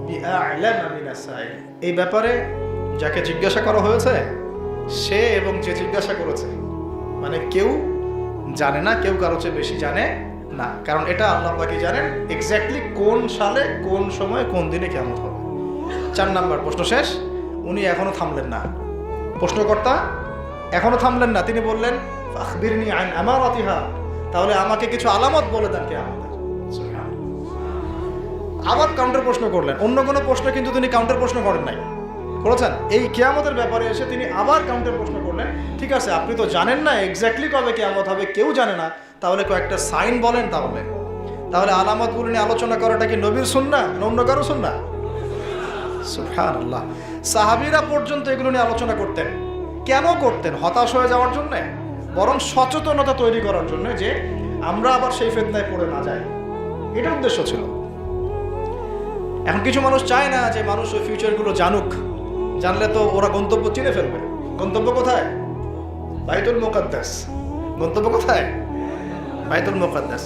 বিআ'লামা মিনাস সাইল, এই ব্যাপারে যাকে জিজ্ঞাসা করা হয়েছে সে এবং যে জিজ্ঞাসা করেছে, মানে কেউ জানে না, কেউ কারো চেয়ে বেশি জানে না, কারণ এটা আল্লাহ পাকই জানেন এক্স্যাক্টলি কোন সালে, কোন সময়, কোন দিনে কিয়ামত হবে। 4 নাম্বার প্রশ্ন শেষ। উনি এখনো থামলেন না, প্রশ্নকর্তা এখনো থামলেন না। তিনি বললেন ফাখবিরনি আন আমারাতিহা, তাহলে আমাকে কিছু আলামত বলে দেন কিয়ামতের। আবার কাউন্টার প্রশ্ন করলেন, অন্য কোনো প্রশ্ন কিন্তু তিনি কাউন্টার প্রশ্ন করেন নাই, করেছেন এই কিয়ামতের ব্যাপারে এসে তিনি আবার কাউন্টার প্রশ্ন করলেন। ঠিক আছে, আপনি তো জানেন না এক্স্যাক্টলি কবে কিয়ামত হবে, কেউ জানে না, তাহলে কয়েকটা সাইন বলেন। তাহলে আলামতগুলো নিয়ে আলোচনা করাটা কি নবীর সুন্নাহ না অন্য কারো সুন্নাহ? সুবহানাল্লাহ। সাহাবীরা পর্যন্ত এগুলো নিয়ে আলোচনা করতেন। কেন করতেন? হতাশ হয়ে যাওয়ার জন্য? বরং সচেতনতা তৈরি করার জন্য, যে আমরা আবার সেই ফিতনায় পড়ে না যাই। এটা উদ্দেশ্য ছিল। এখন কিছু মানুষ চায় না যে মানুষ ওই ফিউচারগুলো জানুক, জানলে তো ওরা গন্তব্য চিনে ফেলবে। গন্তব্য কোথায়? বাইতুল মুকাদ্দাস। গন্তব্য কোথায়? বাইতুল মুকাদ্দাস।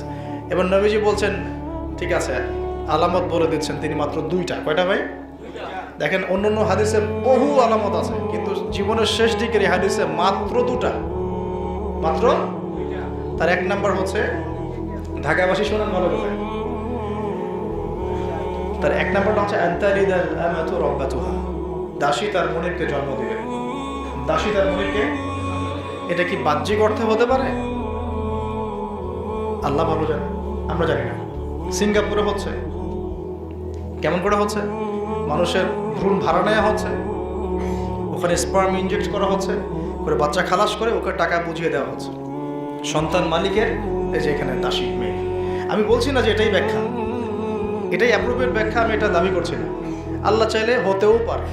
এবার নবীজি বলছেন ঠিক আছে, আলামত বলে দিচ্ছেন তিনি মাত্র 2টা। কয়টা ভাই? দেখেন অন্য হাদিসে বহু আলামত আছে, কিন্তু জীবনের শেষ দিকের এই হাদিসে মাত্র 2টা, মাত্র। তার 1 নাম্বার হচ্ছে, ঢাকাবাসী শোনেন ভালো করে, তার 1 নাম্বারটা হচ্ছে আনতালিদাল আমাতু রাব্বাতুহা, দাসী তার মনিবকে জন্ম দিবে। দাসী তার মনিবকে, এটা কি বাহ্যিক অর্থে হতে পারে? আল্লাহ ভালো জানে, আমরা জানি না। সিঙ্গাপুরে হচ্ছে। কেমন করে হচ্ছে? মানুষের ভ্রূণ ভাড়া নেওয়া হচ্ছে, ওখানে স্পার্ম ইনজেক্ট করা হচ্ছে, করে বাচ্চা খালাস করে ওকে টাকা বুঝিয়ে দেওয়া হচ্ছে। সন্তান মালিকের এই যে এখানে দাসী মেয়ে। আমি বলছি না যে এটাই ব্যাখ্যা, এটাই অ্যাপ্রোপ্রিয়েট ব্যাখ্যা, আমি এটা দাবি করছি না। আল্লাহ চাইলে হতেও পারে,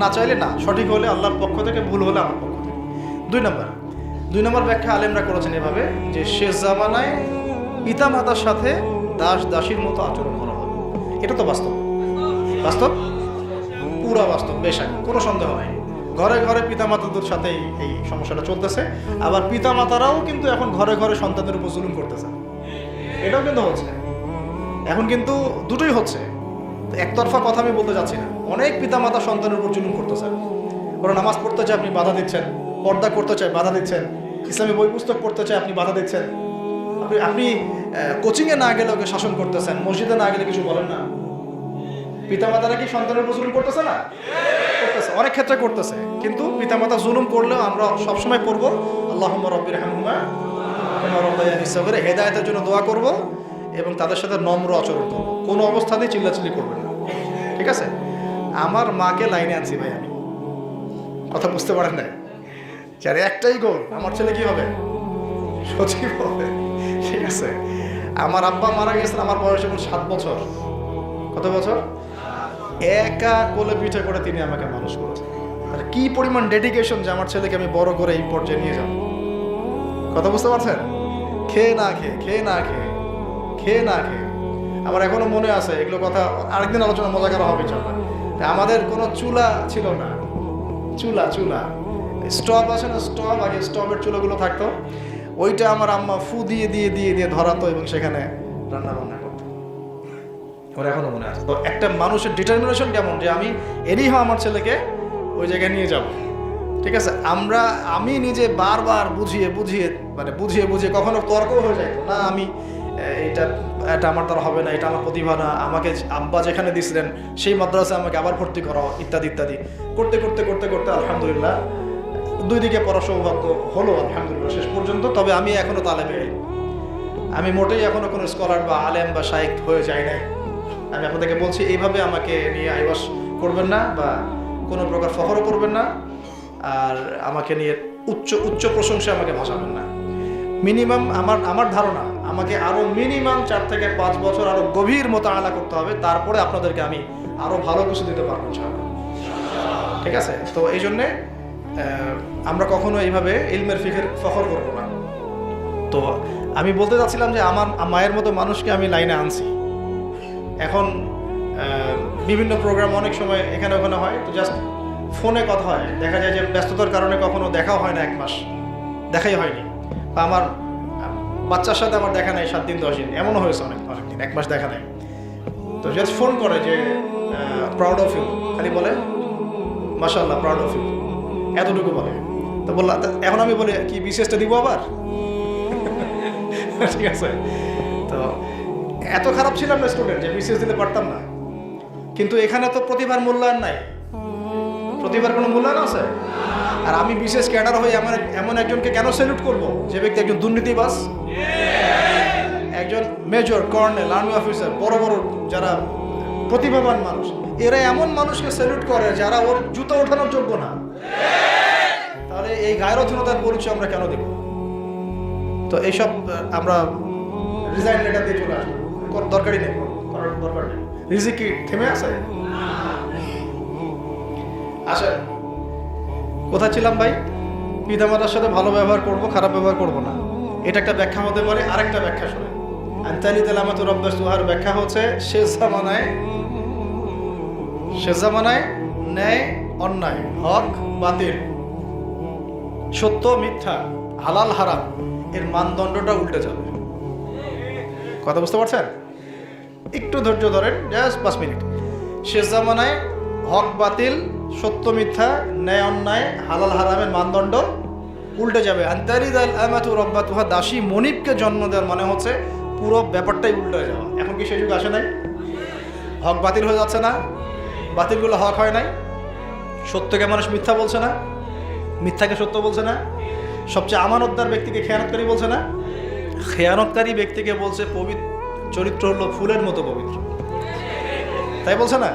না চাইলে না। সঠিক হলে আল্লাহর পক্ষ থেকে, ভুল হলে আমার পক্ষ থেকে। 2 নম্বর ব্যাখ্যা আলেমরা করেছেন এভাবে, যে শেষ জামানায় পিতা মাতার সাথে দাস দাসীর মতো আচরণ করা হবে। এটা তো বাস্তব, বাস্তব, পুরা বাস্তব, বেশাক, কোনো সন্দেহ নাই। ঘরে ঘরে পিতা মাতাদের সাথে এই সমস্যাটা চলতেছে। আবার পিতা মাতারাও কিন্তু এখন ঘরে ঘরে সন্তানদের উপর জুলুম করতেছে, এটাও কিন্তু হচ্ছে। এখন কিন্তু দুটোই হচ্ছে, একতরফা কথা আমি বলতে যাচ্ছি না। অনেক পিতা মাতা সন্তানের উপর জুলুম করতেছে। ওরা নামাজ পড়তে চায়, আপনি বাধা দিচ্ছেন। পর্দা করতে চায়, বাধা দিচ্ছেন। ইসলামী বই পুস্তক পড়তে চায়, আপনি বাধা দিচ্ছেন। আপনি কোচিংয়ে না গেলে ওকে শাসন করতেছেন, মসজিদে না গেলে কিছু বলেন না। পিতা মাতারা কি সন্তানের উপর জুলুম করতেছে না? অনেক ক্ষেত্রে করতেছে, কিন্তু পিতামাতা জুলুম করলেও আমরা সবসময় পড়বো আল্লাহুম্মা রাব্বির হামহুমা কামা রাব্বায়ানি সগীরা, হেদায়েতের জন্য দোয়া করব এবং তাদের সাথে নম্র আচরণ করব, কোনো অবস্থাতেই চিল্লাচিল্লি করবেন না, ঠিক আছে? আমার মাকে লাইনে আনছি ভাই, আমি কথা বুঝতে পারেন না, যার একটাই গোল, আমার ছেলে কি হবে, সচিব হবে, ঠিক আছে? আমার আব্বা মারা গেছেন আমার বয়স এখন 7 বছর। কত বছর? একা কোলে পিঠে করে তিনি আমাকে মানুষ করেছেন। আর কি পরিমাণ ডেডিকেশন যে আমার ছেলেকে আমি বড় করে এই পর্যায়ে নিয়ে যাব। কথা বুঝতে পারছেন? খেয়ে না খেয়ে আমার এখনো মনে আছে এগুলো কথা, আরেকদিন আলোচনা মজা করা হবে চলবে। আমাদের কোনো চুলা ছিল না, চুলা স্টভ আছে না, স্টভ, আগে স্টভের চুলাগুলো থাকতো, ওইটা আমার আম্মা ফু দিয়ে ধরাতো এবং সেখানে রান্না করতো। ওর এখনো মনে আছে। তো একটা মানুষের ডিটারমিনেশন কেমন যে আমি আমার ছেলেকে ওই জায়গায় নিয়ে যাব, ঠিক আছে? আমি নিজে বারবার বুঝিয়ে কখনো তর্ক হয়ে যায় না, আমি এটা আমার দ্বারা হবে না, এটা আমার প্রতিভা না, আমাকে আব্বা যেখানে দিয়েছিলেন সেই মাদ্রাসায় আমাকে আবার ভর্তি করা, ইত্যাদি করতে আলহামদুলিল্লাহ 2 দিকে পড়ার সৌভাগ্য হলো আলহামদুলিল্লাহ শেষ পর্যন্ত। তবে আমি এখনো তালেবে ইলম, আমি মোটেই এখনো কোনো স্কলার বা আলেম বা শাইখ হয়ে যাই নাই। আমি আপনাদেরকে বলছি, এইভাবে আমাকে নিয়ে আইওয়াস করবেন না বা কোনো প্রকার ফখরও করবেন না, আর আমাকে নিয়ে উচ্চ প্রশংসা আমাকে ভাসাবেন না। মিনিমাম আমার ধারণা আমাকে আরো মিনিমাম 4 থেকে 5 বছর আরো গভীর মোতাআলা করতে হবে, তারপরে আপনাদেরকে আমি আরো ভালো কিছু দিতে পারবো ইনশাআল্লাহ, ঠিক আছে? তো এই জন্যে আমরা কখনো এইভাবে ইলমের ফিকের ফখর করবো না। তো আমি বলতে চাচ্ছিলাম যে আমার মায়ের মতো মানুষকে আমি লাইনে আনছি। এখন বিভিন্ন প্রোগ্রাম অনেক সময় এখানে ওখানে হয়, তো জাস্ট ফোনে কথা হয়, দেখা যায় যে ব্যস্ততার কারণে কখনো দেখাও হয় না, 1 মাস দেখাই হয়নি, বা আমার বাচ্চার সাথে আমার দেখা নেই 7 দিন 10 দিন, এমনও হয়েছে অনেক দিন 1 মাস দেখা নেই। তো জাস্ট ফোন করে যে প্রাউড অফ ইউ, খালি বলে মাশাআল্লাহ প্রাউড অফ ইউ, এতটুকু বলে। তো বললাম, এখন আমি বলি কি বিশেষটা দিব আবার ঠিক আছে? তো এত খারাপ ছিলাম না স্টুডেন্ট যে বিশেষ দিতে পারতাম না, কিন্তু এখানে তো প্রতিভার মূল্যায়ন নাই, প্রতিভার কোনো মূল্যায়ন আছে? আর আমি বিশেষ ক্যাডার হয়ে এমন একজনকে কেন স্যালুট করব যে ব্যক্তি একজন দুর্নীতিবাজ, একজন মেজর, কর্নেল, আর্মি অফিসার, বড় যারা প্রতিভাবান মানুষ, এরা এমন মানুষকে স্যালুট করে যারা ওর জুতো ওঠানোর যোগ্য না। তাহলে এই গায়রথীনতার পরিচয় আমরা কেন দেব? তো এইসব আমরা রিজাইন লেটার দিয়ে চলে আসবো, দরকারই নেই, দরকার নেই। রিজিক কি থেমে আছে? আসেন, কোথায় ছিলাম ভাই? পিতামাতার সাথে ভালো ব্যবহার করব, খারাপ ব্যবহার করব না, এটা একটা ব্যাখ্যা হতে পারে। আরেকটা ব্যাখ্যা শুনে, আনতালি তালামাতু রব্বাস তুহার ব্যাখ্যা হচ্ছে শেষ জামানায় ন্যায় অন্যায়, হক বাতিল, সত্য মিথ্যা, হালাল হারাম, এর মানদণ্ডটা উল্টে যাবে। কথা বুঝতে পারছেন? একটু ধৈর্য ধরেন, জাস্ট 5 মিনিট। শেষ জামানায় হক বাতিল, সত্য মিথ্যা, ন্যায় অন্যায়, হালাল হারামের মানদণ্ড উল্টে যাবে। আনতারিদাল আমাতু রব্বাতুহা, দাসী মনিবকে জন্ম দেওয়ার মানে হচ্ছে পুরো ব্যাপারটাই উল্টে যাওয়া। এখন কি সেই যুগ আসে নাই? হক বাতিল হয়ে যাচ্ছে না, বাতিলগুলো হক হয় নাই, সত্যকে মানুষ মিথ্যা বলছে না, মিথ্যাকে সত্য বলছে না, সবচেয়ে আমানতদার ব্যক্তিকে খেয়ানতকারী বলছে না, খেয়ানতকারী ব্যক্তিকে বলছে চরিত্র হলো ফুলের মতো পবিত্র, তাই বলছে না?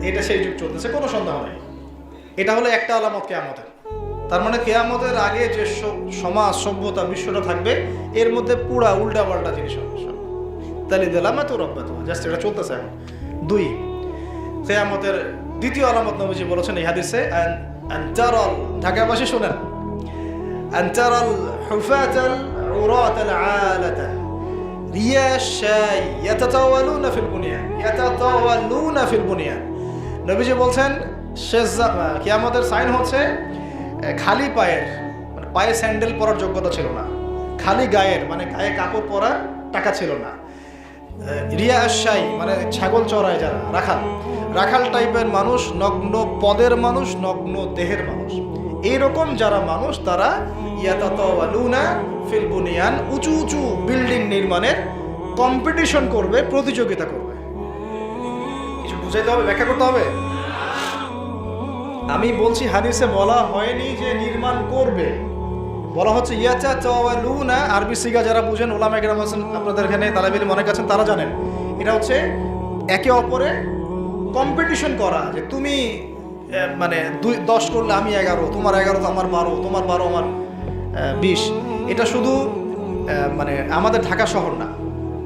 এটা সেই যুগ চলতেছে, কোনো সন্দেহ নেই। এটা হলো একটা আলামত কিয়ামতের। তার মানে কিয়ামতের আগে যে সমাজ সভ্যতা বিশ্বটা থাকবে, এর মধ্যে পুরা উল্টা পাল্টা জিনিস হবে সব। তাহলে দিলাম এত রব্বাত, জাস্ট এটা চলতেছে এখন। 2, কিয়ামতের দ্বিতীয় আলামত নবীজি বলেছেন এই হাদিসে, আনতারাল, ঢাকাবাসী শুনেন, আনতারাল হুফাতাল উরাতাল আলাতা রিয়াশাই ইয়াতাতাওয়ালুনা ফিল বুনিয়ান। নবীজি বলছেন শেষ কিয়ামতের সাইন হচ্ছে খালি পায়ের, মানে পায়ে স্যান্ডেল পরার যোগ্যতা ছিল না, খালি গায়ের, মানে গায়ে কাপড় পরার টাকা ছিল না, রিয়াশাই মানে ছাগল চড়ায় যারা, রাখাল টাইপের মানুষ, নগ্ন পদের মানুষ, নগ্ন দেহের মানুষ, এইরকম যারা মানুষ তারা ইয়াতাতাওয়ালুনা ফিল বুনিয়ান, উঁচু উঁচু বিল্ডিং নির্মাণের কম্পিটিশন করবে, প্রতিযোগিতা করবে। কিছু বুঝাইতে হবে, ব্যাখ্যা করতে হবে। আমি বলছি হাদিসে বলা হয়নি যে নির্মাণ করবে, বলা হচ্ছে ইয়াতাতাওয়ালুনা। আরবি সিগা যারা বুঝেন, ওলামা কেরাম আছেন আপনাদের এখানে, তালেব ইলম অনেক আছেন, তারা জানেন এটা হচ্ছে একে অপরে কম্পিটিশন করা, যে তুমি মানে 10 করলে আমি 11, তোমার 11 তো আমার 12, তোমার 12 আমার 20। এটা শুধু মানে আমাদের ঢাকা শহর না,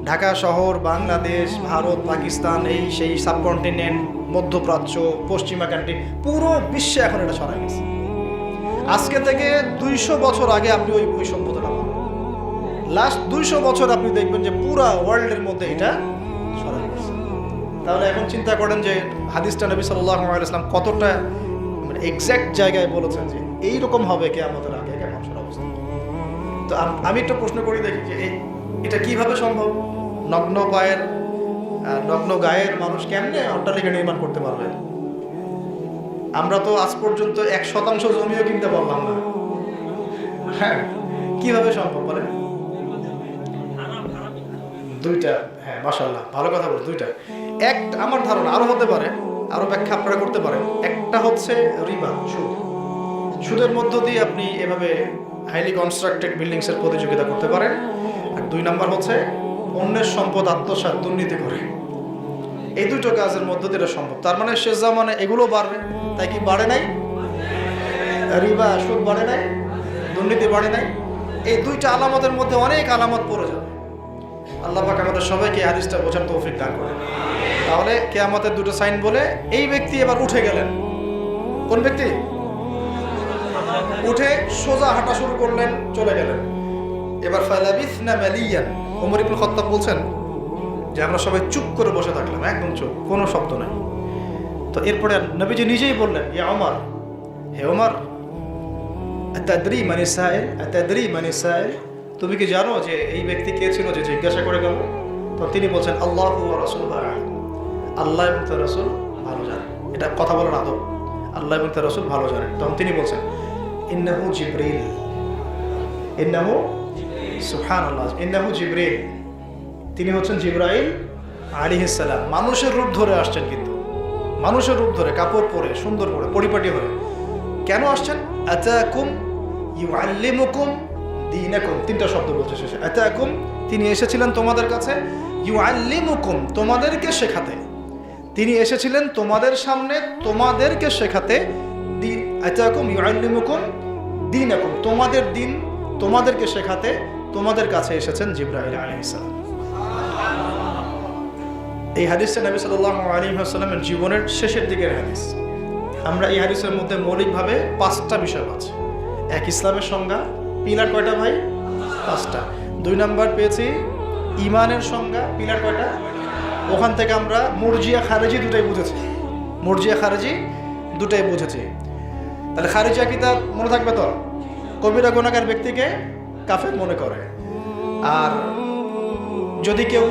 ঢাকা শহর, বাংলাদেশ, ভারত, পাকিস্তান, এই সেই সাবকন্টিনেন্ট, মধ্যপ্রাচ্য, পশ্চিমা কান্ট্রি, পুরো বিশ্বে এখন এটা ছড়ায় গেছে। আজকে থেকে 200 বছর আগে আপনি ওই সভ্যতাটা পাবেন, লাস্ট 200 বছর আপনি দেখবেন যে পুরো ওয়ার্ল্ডের মধ্যে এটা ছড়ায় গেছে। তাহলে এখন চিন্তা করেন যে হাদিসটা নবী সাল্লাল্লাহু আলাইহি ওয়াসাল্লাম কতটা মানে এক্স্যাক্ট জায়গায় বলেছেন যে এইরকম হবে কিয়ামতের আগে মানুষের অবস্থা। তো আমি একটা প্রশ্ন করি, দেখি যে এটা কিভাবে সম্ভব? নগ্ন গায়ের মানুষ কেমনে অট্টালিকা নির্মাণ করতে পারবে? আমরা তো আজ পর্যন্ত 1% জমিও কিনতে পারলাম না। হ্যাঁ, কিভাবে সম্ভব বলেন? দুইটা, হ্যাঁ মাশাআল্লাহ, ভালো কথা বল, দুইটা। একটা আমার ধারণা আরো হতে পারে, আরো ব্যাখ্যা আপনারা করতে পারেন। একটা হচ্ছে রিবা, সুদ। সুদের মধ্য দিয়ে আপনি এভাবে হাইলি কনস্ট্রাক্টেড বিল্ডিংসের প্রতিযোগিতা করতে পারেন। আর 2 নাম্বার হচ্ছে অন্যের সম্পদ আত্মসাৎ, দুর্নীতি করে। এই দুটো কাজের মধ্য দিয়ে এটা সম্ভব। তার মানে শেষ জামানে এগুলো বাড়বে, তাই কি বাড়ে নাই? রিবা, সুদ বাড়ে নাই, দুর্নীতি বাড়ে নাই। এই দুইটা আলামতের মধ্যে অনেক আলামত পড়ে যাবে। আল্লাহ পাক আমাদের সবাইকে হাদিসটা বোঝার তৌফিক দান করেন। তাহলে কিয়ামতের দুটো সাইন বলে এই ব্যক্তি এবার উঠে গেলেন। কোন ব্যক্তি? উঠে সোজা হাঁটা শুরু করলেন, চলে গেলেন। এবার ফালাবিসনা মালিয়ান, ওমর ইবনে খাত্তাব বলছেন যে আমরা সবাই চুপ করে বসে থাকলাম, একদম চুপ, কোনো শব্দ নাই। তো এরপরে নবীজি নিজেই বললেন, ইয়া ওমর, হে ওমর, আতাদরি মান সাইল, আতাদরি মান সাইল, তুমি কি জানো যে এই ব্যক্তি কে ছিল যে জিজ্ঞাসা করে গেল? তো তিনি বলছেন, আল্লাহু ওয়া রাসূলুহু আ'লাম, আল্লাহ এবং তার রাসূল ভালো জানেন। এটা কথা বলার আদব, আল্লাহ এবং তার রাসূল ভালো জানেন। তখন তিনি বলছেন, ইন্নাহু জিবরিল, ইন্নাহু, সুবহানাল্লাহ, ইন্নাহু জিবরিল, তিনি হচ্ছেন জিবরাইল আলাইহিস সালাম। মানুষের রূপ ধরে আসছেন, কিন্তু মানুষের রূপ ধরে, কাপড় পরে, সুন্দর করে, পরিপাটি হয়ে। কেন আসছেন? আতাকুম ইউআল্লিমুকুম দীনাকুম, 3টা শব্দ বলছে শেষে। আতাকুম, তিনি এসেছিলেন তোমাদের কাছে, ইউআল্লিমুকুম, তোমাদেরকে শেখাতে। তিনি এসেছিলেন তোমাদের সামনে, তোমাদেরকে শেখাতে। দিন, আতাকুম ইউআল্লিমুকুম দীনাকুম, তোমাদের দিন তোমাদেরকে শেখাতে তোমাদের কাছে এসেছেন জিবরাইল আলাইহিস সালাম। এই হাদিসটা নবী সাল্লাল্লাহু আলাইহি ওয়াসাল্লামের জীবনের শেষের দিকের হাদিস। আমরা এই হাদিসের মধ্যে মৌলিকভাবে 5টা বিষয় আছে। এক, ইসলামের সংজ্ঞা, পিলার কয়টা ভাই? 5টা। 2 নাম্বার পেয়েছি ঈমানের সংজ্ঞা, পিলার কয়টা? ওখান থেকে আমরা মুরজিয়া খারেজি দুটাই বুঝেছি, মুরজিয়া খারেজি দুটাই বুঝেছি। তাহলে খারিজিয়া কিতাব মনে থাকবে তো? কবিরা গুনাহগার ব্যক্তিকে কাফের মনে করে। আর যদি কেউ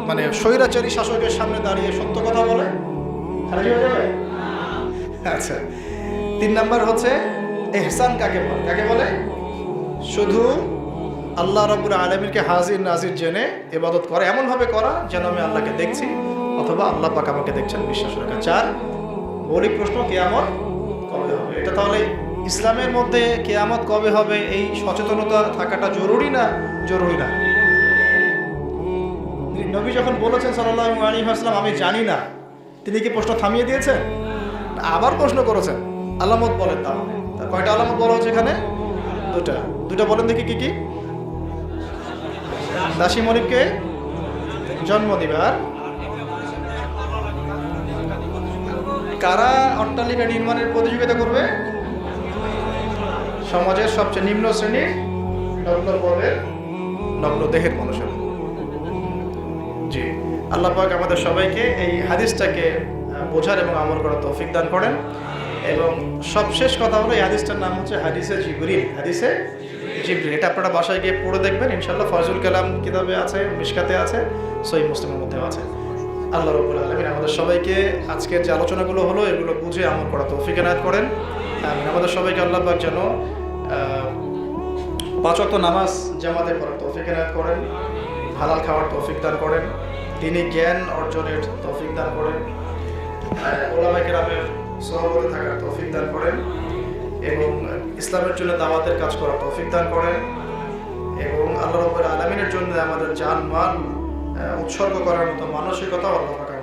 মানে স্বৈরাচারী শাসকের সামনে দাঁড়িয়ে সত্য কথা বলে, খারিজি হয়ে যাবে। আচ্ছা, 3 নাম্বার হচ্ছে ইহসান কাকে বলে? কাকে বলে? শুধু আল্লাহ রাব্বুল আলামিনকে হাজির নাজির জেনে ইবাদত করা, এমনভাবে করা যেন আমি আল্লাহকে দেখছি অথবা আল্লাহ পাক আমাকে দেখছেন, বিশ্বাস রাখা। 4, মৌলিক প্রশ্ন, কিয়ামত কবে হবে? এটা তাহলে ইসলামের মধ্যে কিয়ামত কবে হবে এই সচেতনতা থাকাটা জরুরি না? জরুরি না। নবী যখন বলেছেন সাল্লাল্লাহু আলাইহি ওয়াসাল্লাম আমি জানি না, তিনি কি প্রশ্ন থামিয়ে দিয়েছেন? আবার প্রশ্ন করেছেন। আলামত বলেন। তাহলে তার কয়টা আলামত বলা হচ্ছে এখানে? 2টা বলেন দেখি কি কি? দাসী মনিবকে জন্ম দিবে। আর কারা অট্টালিকা নির্মাণের প্রতিযোগিতা করবে? সমাজের সবচেয়ে নিম্ন শ্রেণীর নগ্ন পদের, নগ্ন দেহের মানুষের। জি, আল্লাহ পাক আমাদের সবাইকে এই হাদিসটাকে বোঝার এবং আমল করার তৌফিক দান করেন। এবং সবশেষ কথা হলো, এই হাদিসটার নাম হচ্ছে হাদিসে জিবরিল। হাদিসে জিবরিল, এটা আপনারা বাসায় গিয়ে পড়ে দেখবেন ইনশাআল্লাহ। ফয়জুল কালাম কিতাবে আছে, মিশকাতে আছে, সহিহ মুসলিমের মধ্যেও আছে। আল্লাহ রাব্বুল আলামিন আমাদের সবাইকে আজকের যে আলোচনাগুলো হলো এগুলো বুঝে আমল করার তৌফিক এনায়েত করেন। আমাদের সবাইকে আল্লাহ পাক যেন 5 ওয়াক্ত নামাজ জামাতে পড়ার তৌফিক এনায়েত করেন, হালাল খাওয়ার তৌফিক দান করেন, তিনি জ্ঞান অর্জনের তৌফিক দান করেন, ওলামায়ে কেরামের সহবতে থাকার তৌফিক দান করেন এবং ইসলামের জন্য দাওয়াতের কাজ করার তৌফিক দান করেন এবং আল্লাহ রাব্বুল আলামিনের জন্য আমাদের জান মাল উৎসর্গ করার মতো মানসিকতা আল্লাহ পাক